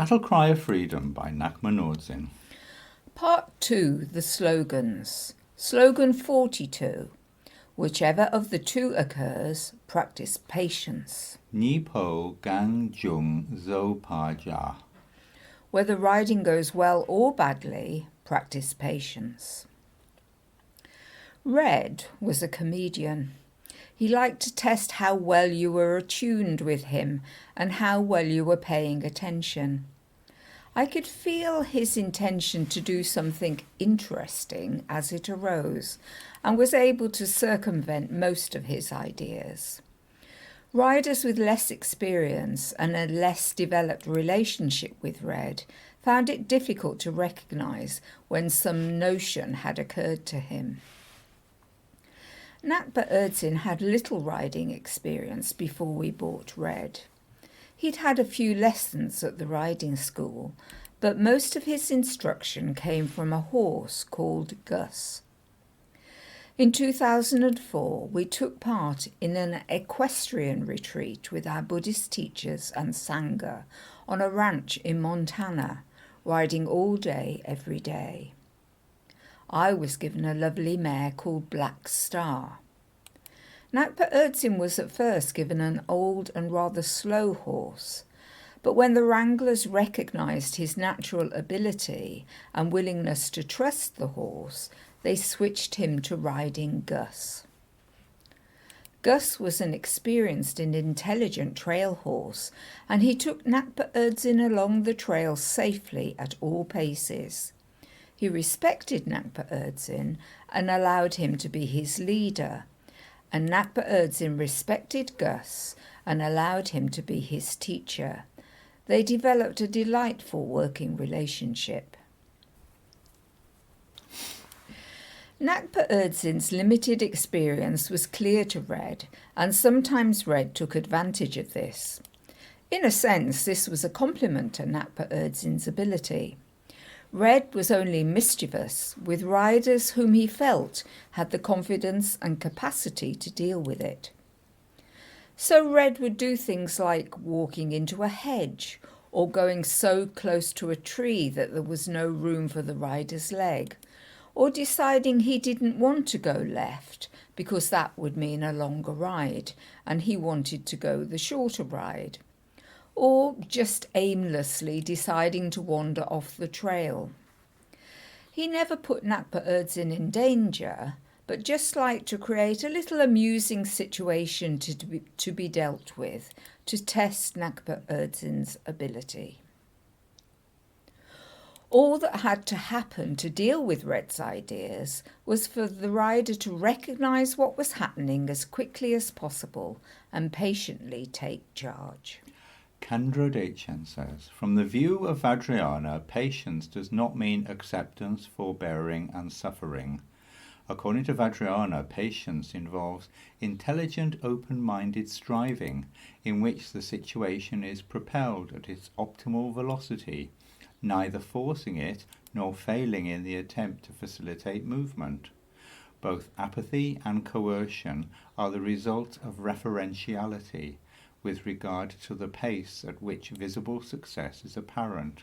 Battlecry of Freedom by Ngakma Nor'dzin. Part 2, the slogans. Slogan 42. Whichever of the two occurs, practice patience. Nipo gang jung zo pa ja. Whether riding goes well or badly, practice patience. Red was a comedian. He liked to test how well you were attuned with him and how well you were paying attention. I could feel his intention to do something interesting as it arose, and was able to circumvent most of his ideas. Riders with less experience and a less developed relationship with Red found it difficult to recognise when some notion had occurred to him. Ngakpa ö-Dzin had little riding experience before we bought Red. He'd had a few lessons at the riding school, but most of his instruction came from a horse called Gus. In 2004, we took part in an equestrian retreat with our Buddhist teachers and Sangha on a ranch in Montana, riding all day, every day. I was given a lovely mare called Black Star. Ngakpa ö-Dzin was at first given an old and rather slow horse, but when the wranglers recognised his natural ability and willingness to trust the horse, they switched him to riding Gus. Gus was an experienced and intelligent trail horse, and he took Ngakpa ö-Dzin along the trail safely at all paces. He respected Ngakpa ö-Dzin and allowed him to be his leader, and Ngakpa ö-Dzin respected Gus and allowed him to be his teacher. They developed a delightful working relationship. Ngakpa ö-Dzin's limited experience was clear to Red, and sometimes Red took advantage of this. In a sense, this was a compliment to Ngakpa ö-Dzin's ability. Red was only mischievous with riders whom he felt had the confidence and capacity to deal with it. So Red would do things like walking into a hedge or going so close to a tree that there was no room for the rider's leg, or deciding he didn't want to go left because that would mean a longer ride and he wanted to go the shorter ride, or just aimlessly deciding to wander off the trail. He never put Ngakpa ö-Dzin in danger, but just liked to create a little amusing situation to be dealt with, to test Ngakpa ö-Dzin's ability. All that had to happen to deal with Red's ideas was for the rider to recognise what was happening as quickly as possible and patiently take charge. Chandra Dechen says, from the view of Vajrayana, patience does not mean acceptance, forbearing and suffering. According to Vajrayana, patience involves intelligent, open-minded striving in which the situation is propelled at its optimal velocity, neither forcing it nor failing in the attempt to facilitate movement. Both apathy and coercion are the result of referentiality with regard to the pace at which visible success is apparent.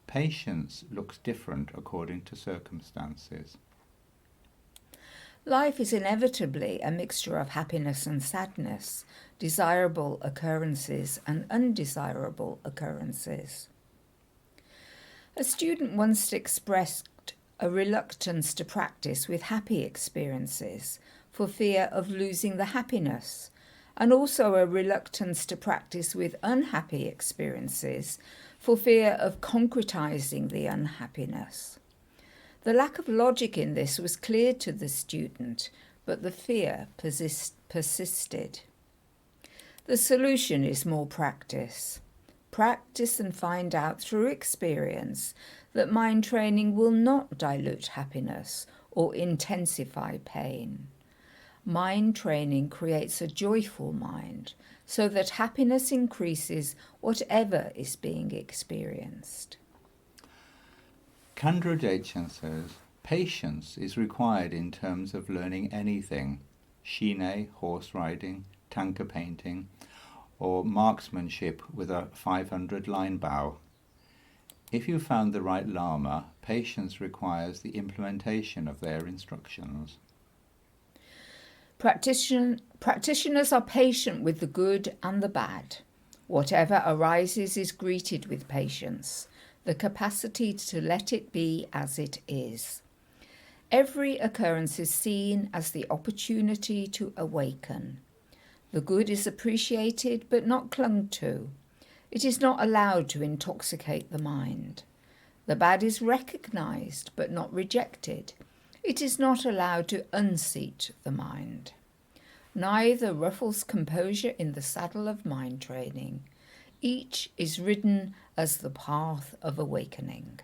Patience looks different according to circumstances. Life is inevitably a mixture of happiness and sadness, desirable occurrences and undesirable occurrences. A student once expressed a reluctance to practice with happy experiences for fear of losing the happiness, and also a reluctance to practice with unhappy experiences for fear of concretizing the unhappiness. The lack of logic in this was clear to the student, but the fear persisted. The solution is more practice. Practice and find out through experience that mind training will not dilute happiness or intensify pain. Mind training creates a joyful mind so that happiness increases whatever is being experienced. Chandra Dechen says, patience is required in terms of learning anything, shine, horse riding, tanka painting, or marksmanship with a 500 line bow. If you found the right Lama, patience requires the implementation of their instructions. Practitioners are patient with the good and the bad. Whatever arises is greeted with patience, the capacity to let it be as it is. Every occurrence is seen as the opportunity to awaken. The good is appreciated but not clung to. It is not allowed to intoxicate the mind. The bad is recognized but not rejected. It is not allowed to unseat the mind. Neither ruffles composure in the saddle of mind training. Each is ridden as the path of awakening.